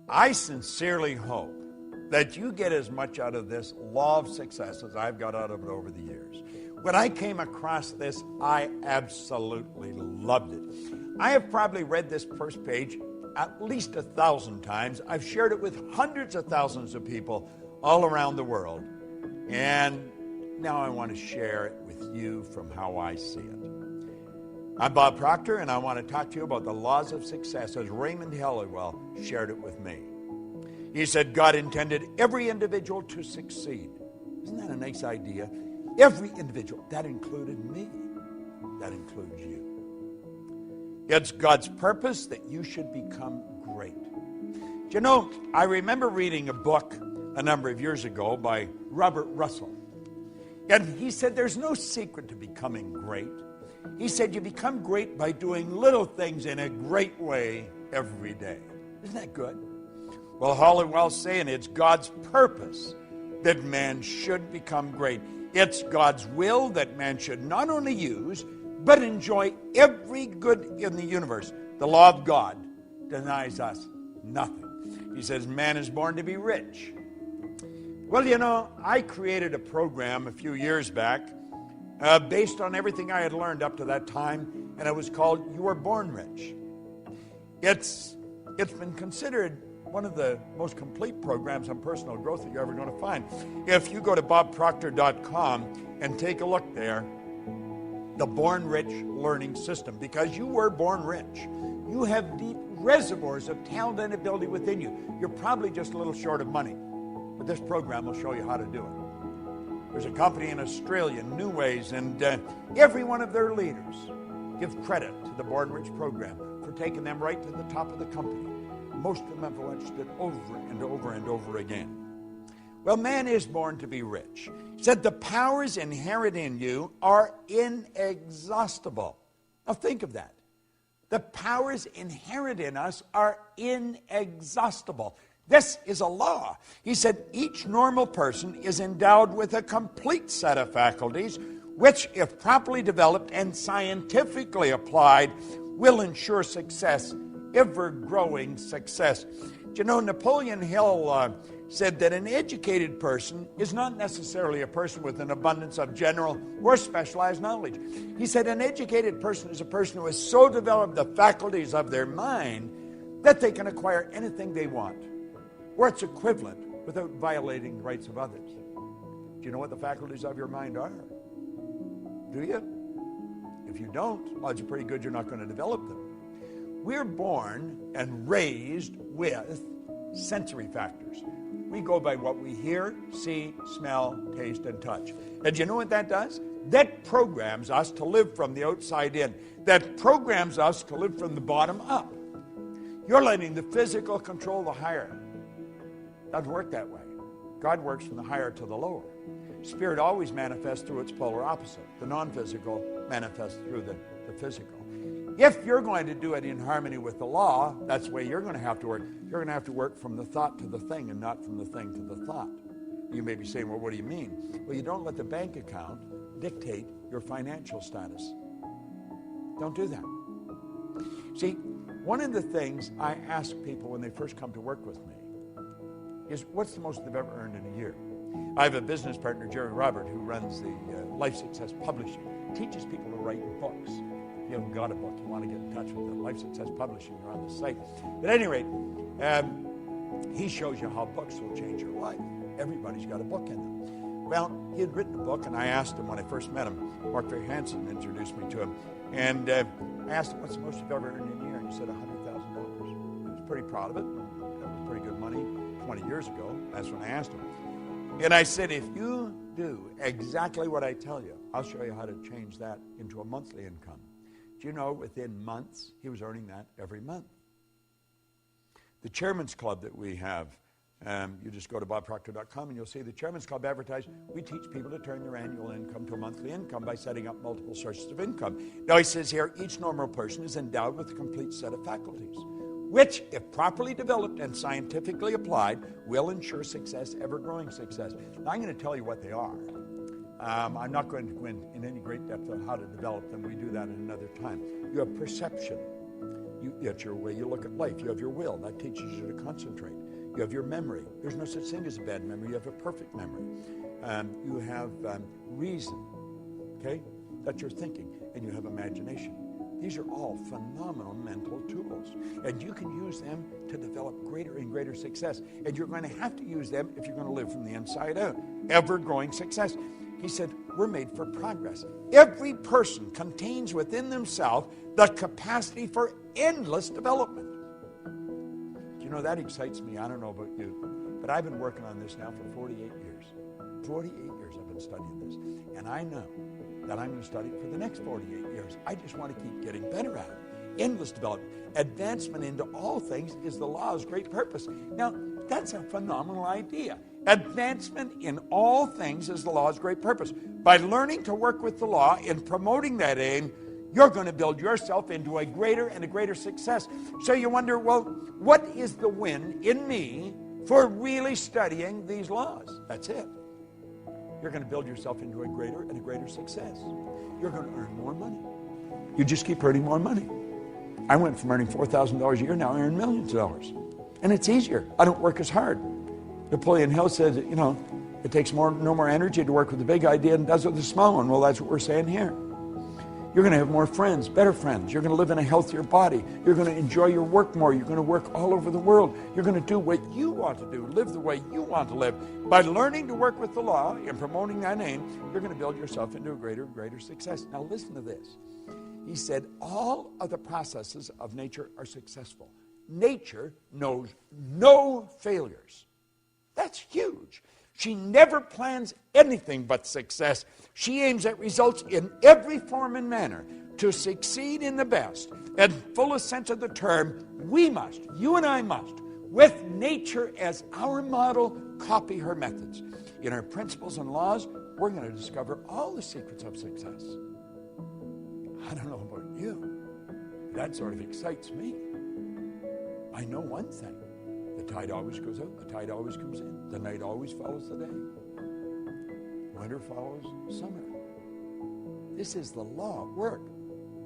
I sincerely hope that you get as much out of this law of success as I've got out of it over the years. When I came across this, I absolutely loved it. I have probably read this first page at least 1,000 times. I've shared it with hundreds of thousands of people all around the world. And now I want to share it with you from how I see it. I'm Bob Proctor, and I want to talk to you about the laws of success as Raymond Halliwell shared it with me. He said, God intended every individual to succeed. Isn't that a nice idea? Every individual. That included me. That includes you. It's God's purpose that you should become great. Do you know, I remember reading a book a number of years ago by Robert Russell. And he said there's no secret to becoming great. He said you become great by doing little things in a great way every day. Isn't that good? Well, Halliwell's saying it's God's purpose that man should become great. It's God's will that man should not only use, but enjoy every good in the universe. The law of God denies us nothing. He says man is born to be rich. Well, you know, I created a program a few years back based on everything I had learned up to that time, and it was called You Were Born Rich. It's been considered one of the most complete programs on personal growth that you're ever going to find. If you go to bobproctor.com and take a look there, the Born Rich Learning System, because you were born rich. You have deep reservoirs of talent and ability within you. You're probably just a little short of money, but this program will show you how to do it. There's a company in Australia, New Ways, and every one of their leaders give credit to the Born Rich program for taking them right to the top of the company. Most of them have watched it over and over and over again. Well, man is born to be rich. He said the powers inherent in you are inexhaustible. Now think of that. The powers inherent in us are inexhaustible. This is a law. He said each normal person is endowed with a complete set of faculties, which, if properly developed and scientifically applied, will ensure success, ever-growing success. Do you know, Napoleon Hill said that an educated person is not necessarily a person with an abundance of general or specialized knowledge. He said an educated person is a person who has so developed the faculties of their mind that they can acquire anything they want, or its equivalent, without violating the rights of others. Do you know what the faculties of your mind are? Do you? If you don't, odds are pretty good you're not going to develop them. We're born and raised with sensory factors. We go by what we hear, see, smell, taste, and touch. And you know what that does? That programs us to live from the outside in. That programs us to live from the bottom up. You're letting the physical control the higher. Doesn't work that way. God works from the higher to the lower. Spirit always manifests through its polar opposite. The non-physical manifests through the physical. If you're going to do it in harmony with the law, that's the way you're going to have to work. You're going to have to work from the thought to the thing and not from the thing to the thought. You may be saying, well, what do you mean? Well, you don't let the bank account dictate your financial status. Don't do that. See, one of the things I ask people when they first come to work with me is, what's the most they've ever earned in a year? I have a business partner, Jerry Robert, who runs the Life Success Publishing. Teaches people to write books. If you haven't got a book, you want to get in touch with the Life Success Publishing. They're on the site. But at any rate, he shows you how books will change your life. Everybody's got a book in them. Well, he had written a book, and I asked him when I first met him. Mark Very Hansen introduced me to him. And I asked him, what's the most you've ever earned in a year? And he said $100,000. He was pretty proud of it. That was pretty good money 20 years ago. That's when I asked him. And I said, if you do exactly what I tell you, I'll show you how to change that into a monthly income. Do you know, within months, he was earning that every month. The Chairman's Club that we have, you just go to bobproctor.com and you'll see the Chairman's Club advertised. We teach people to turn their annual income to a monthly income by setting up multiple sources of income. Now he says here, each normal person is endowed with a complete set of faculties, which, if properly developed and scientifically applied, will ensure success, ever-growing success. Now, I'm going to tell you what they are. I'm not going to go in any great depth on how to develop them. We do that at another time. You have perception. That's your way you look at life. You have your will. That teaches you to concentrate. You have your memory. There's no such thing as a bad memory. You have a perfect memory. You have reason. Okay? That's your thinking. And you have imagination. These are all phenomenal mental tools. And you can use them to develop greater and greater success. And you're going to have to use them if you're going to live from the inside out. Ever-growing success. He said, we're made for progress. Every person contains within themselves the capacity for endless development. Do you know, that excites me. I don't know about you, but I've been working on this now for 48 years. 48 years I've been studying this. And I know that I'm going to study it for the next 48 years. I just want to keep getting better at it. Endless development. Advancement into all things is the law's great purpose. Now, that's a phenomenal idea. Advancement in all things is the law's great purpose. By learning to work with the law and promoting that aim, you're going to build yourself into a greater and a greater success. So you wonder, well, what is the win in me for really studying these laws? That's it. You're going to build yourself into a greater and a greater success. You're going to earn more money. You just keep earning more money. I went from earning $4,000 a year, now I earn millions of dollars. And it's easier. I don't work as hard. Napoleon Hill said that, it takes no more energy to work with the big idea than it does with the small one. Well, that's what we're saying here. You're going to have more friends, better friends. You're going to live in a healthier body. You're going to enjoy your work more. You're going to work all over the world. You're going to do what you want to do, live the way you want to live. By learning to work with the law and promoting that aim, you're going to build yourself into a greater, greater success. Now listen to this. He said, all of the processes of nature are successful. Nature knows no failures. That's huge. She never plans anything but success. She aims at results in every form and manner. To succeed in the best and fullest sense of the term, we must, you and I must, with nature as our model, copy her methods. In her principles and laws, we're going to discover all the secrets of success. I don't know about you. That sort of excites me. I know one thing. The tide always goes out, the tide always comes in. The night always follows the day. Winter follows summer. This is the law at work.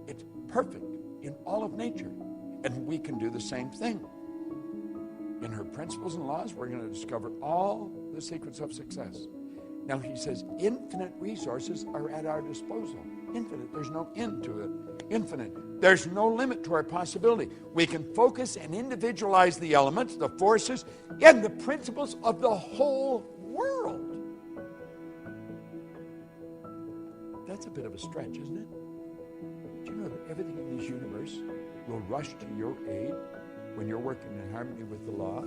It's perfect in all of nature. And we can do the same thing. In her principles and laws, we're going to discover all the secrets of success. Now he says, infinite resources are at our disposal. Infinite. There's no end to it. Infinite. There's no limit to our possibility. We can focus and individualize the elements, the forces, and the principles of the whole world. That's a bit of a stretch, isn't it? Do you know that everything in this universe will rush to your aid when you're working in harmony with the law?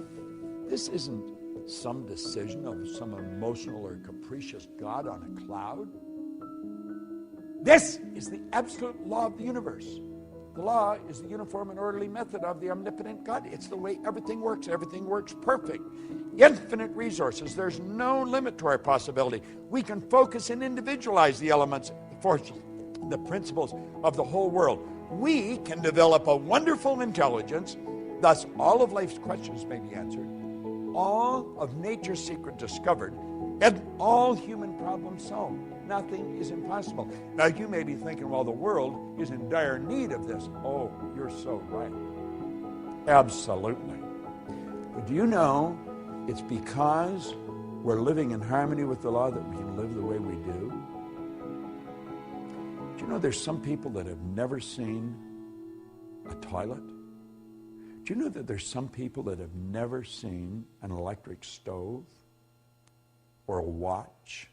This isn't some decision of some emotional or capricious God on a cloud. This is the absolute law of the universe. The law is the uniform and orderly method of the omnipotent God. It's the way everything works. Everything works perfect. Infinite resources. There's no limit to our possibility. We can focus and individualize the elements, the forces, the principles of the whole world. We can develop a wonderful intelligence. Thus, all of life's questions may be answered. All of nature's secret discovered. And all human problems solved. Nothing is impossible. Now, you may be thinking, well, the world is in dire need of this. Oh, you're so right. Absolutely. But do you know it's because we're living in harmony with the law that we can live the way we do? Do you know there's some people that have never seen a toilet? Do you know that there's some people that have never seen an electric stove or a watch?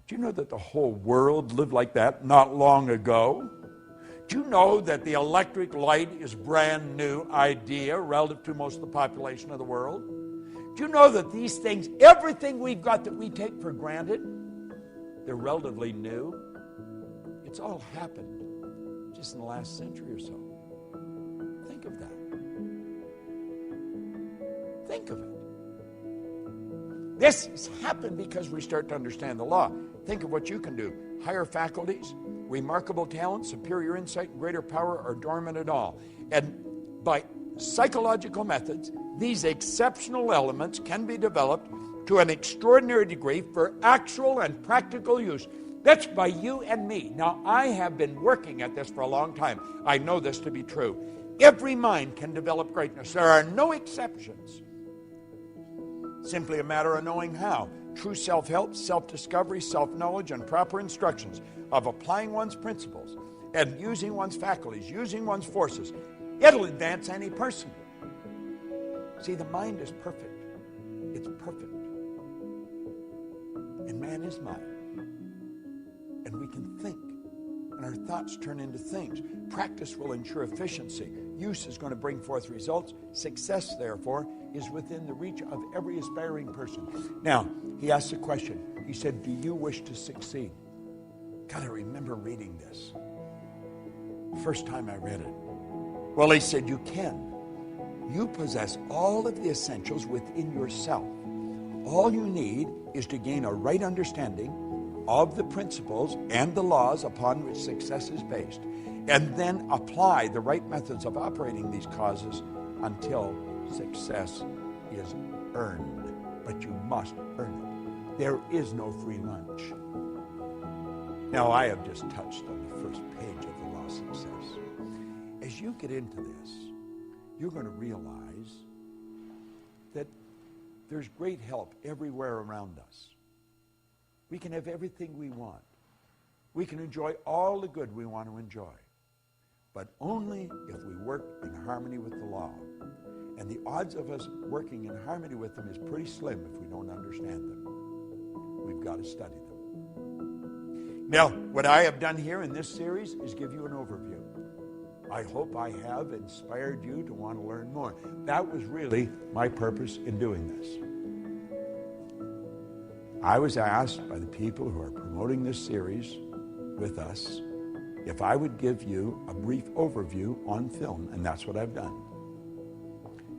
Do you know that the whole world lived like that not long ago? Do you know that the electric light is a brand new idea relative to most of the population of the world? Do you know that these things, everything we've got that we take for granted, they're relatively new? It's all happened just in the last century or so. Think of that. Think of it. This has happened because we start to understand the law. Think of what you can do. Higher faculties, remarkable talent, superior insight, and greater power are dormant at all. And by psychological methods, these exceptional elements can be developed to an extraordinary degree for actual and practical use. That's by you and me. Now, I have been working at this for a long time. I know this to be true. Every mind can develop greatness. There are no exceptions. Simply a matter of knowing how. True self-help, self-discovery, self-knowledge, and proper instructions of applying one's principles and using one's faculties, using one's forces. It'll advance any person. See, the mind is perfect. It's perfect. And man is mind. And we can think. And our thoughts turn into things. Practice will ensure efficiency. Use is going to bring forth results. Success, therefore, is within the reach of every aspiring person. Now, he asked a question. He said, do you wish to succeed? God, I remember reading this. First time I read it. Well, he said, you can. You possess all of the essentials within yourself. All you need is to gain a right understanding of the principles and the laws upon which success is based, and then apply the right methods of operating these causes until success is earned. But you must earn it. There is no free lunch. Now, I have just touched on the first page of the Law of Success. As you get into this, you're going to realize that there's great help everywhere around us. We can have everything we want. We can enjoy all the good we want to enjoy. But only if we work in harmony with the law. And the odds of us working in harmony with them is pretty slim if we don't understand them. We've got to study them. Now, what I have done here in this series is give you an overview. I hope I have inspired you to want to learn more. That was really my purpose in doing this. I was asked by the people who are promoting this series with us if I would give you a brief overview on film, and that's what I've done.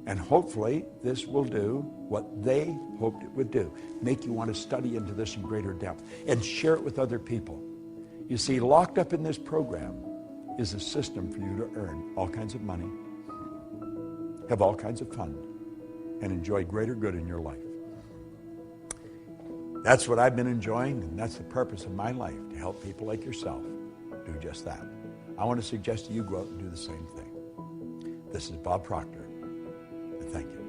And hopefully this will do what they hoped it would do, make you want to study into this in greater depth and share it with other people. You see, locked up in this program is a system for you to earn all kinds of money, have all kinds of fun, and enjoy greater good in your life. That's what I've been enjoying, and that's the purpose of my life, to help people like yourself do just that. I want to suggest to you go out and do the same thing. This is Bob Proctor, and thank you.